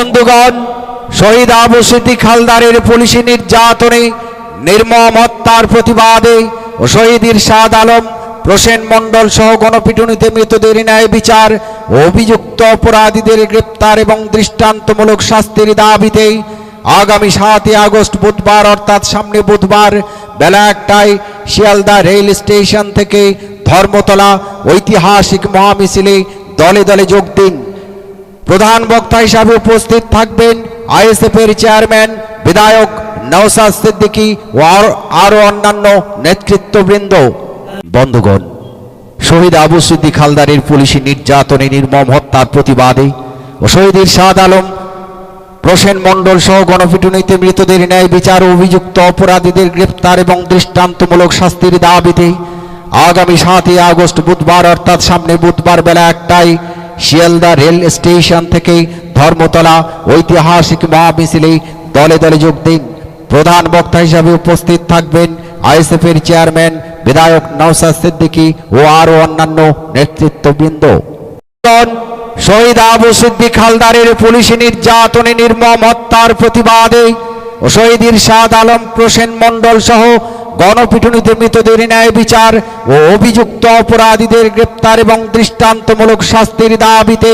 বন্ধুগণ, শহীদ আবু সিদ্দিক হালদারের পুলিশি নির্যাতনে, নির্মম হত্যার প্রতিবাদে ও শহীদ ইরশাদ আলম, প্রসেন মণ্ডল সহ গণপিটুনিতে মৃতদের ন্যায় বিচার ও অভিযুক্ত অপরাধীদের গ্রেপ্তার এবং দৃষ্টান্তমূলক শাস্তির দাবিতে আগামী 7 আগস্ট বুধবার অর্থাৎ সামনে বুধবার বেলা 1টায় শিয়ালদা রেল স্টেশন থেকে ধর্মতলা ঐতিহাসিক মহামিছিলে দলে দলে যোগ দিন। প্রধান বক্তা হিসাবে উপস্থিত থাকবেন আইএসএফ এর চেয়ারম্যান বিধায়ক নওশাদ সিদ্দিকী ও আরো অন্যান্য নেতৃত্ববৃন্দ। বন্ধুগণ, শহীদ আবু সিদ্দিক হালদারের পুলিশি নির্যাতনে, নির্মম হত্যার প্রতিবাদে ও শহীদ ইরশাদ আলম, প্রসেন মণ্ডল সহ গণপিটুনিতে মৃতদের ন্যায় বিচার ও অভিযুক্ত অপরাধীদের গ্রেপ্তার এবং দৃষ্টান্তমূলক শাস্তির দাবিতে আগামী 7 আগস্ট বুধবার অর্থাৎ সামনে বুধবার বেলা 1টায় শিয়ালদা রেল স্টেশন থেকে ধর্মতলা ঐতিহাসিক মহামিছিলে দলে দলে যোগ দিন। প্রধান বক্তা হিসাবে উপস্থিত থাকবেন আইএসএফ এর চেয়ারম্যান বিধায়ক নওশাদ সিদ্দিকী ও আরো অন্যান্য নেতৃত্ববৃন্দ। শহীদ আবু সিদ্দিক হালদারের পুলিশি নির্যাতনে, নির্মম হত্যার প্রতিবাদে ও শহীদ ইরশাদ আলম, প্রসেন মণ্ডল সহ গণপিটুনিতে মৃতদের ন্যায় বিচার ও অভিযুক্ত অপরাধীদের গ্রেপ্তার এবং দৃষ্টান্তমূলক শাস্তির দাবিতে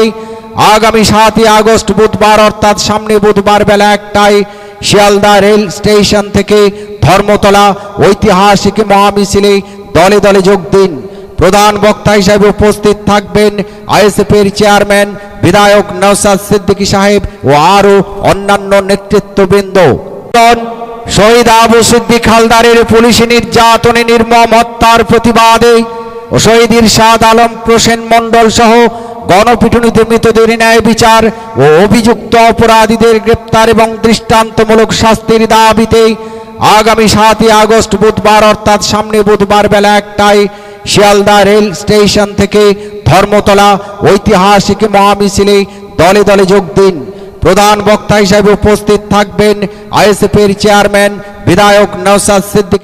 আগামী 7 আগস্ট বুধবার অর্থাৎ সামনে বুধবার বেলা 1টায় শিয়ালদা রেল স্টেশন থেকে ধর্মতলা ঐতিহাসিক মহামিছিলে দলে দলে যোগ দিন। প্রধান বক্তা হিসাবে উপস্থিত থাকবেন আইএসএফ এর চেয়ারম্যান বিধায়ক নওশাদ সিদ্দিকী সাহেব ও আরো অন্যান্য নেতৃত্ববৃন্দ। শহীদ আবু সিদ্দিক হালদারের পুলিশি নির্যাতনে, নির্মম হত্যার প্রতিবাদে ও শহীদ ইরশাদ আলম, প্রসেন মণ্ডল সহ গণপিটুনিতে মৃতদের ন্যায় বিচার ও অভিযুক্ত অপরাধীদের গ্রেপ্তার এবং দৃষ্টান্তমূলক শাস্তির দাবিতে আগামী 7 আগস্ট বুধবার অর্থাৎ সামনে বুধবার বেলা 1টায় শিয়ালদা রেল স্টেশন থেকে ধর্মতলা ঐতিহাসিক মহামিছিলে দলে দলে যোগ দিন। প্রধান বক্তা হিসাবে উপস্থিত থাকবেন আইএসএফ এর চেয়ারম্যান বিধায়ক নওশাদ সিদ্দিকী।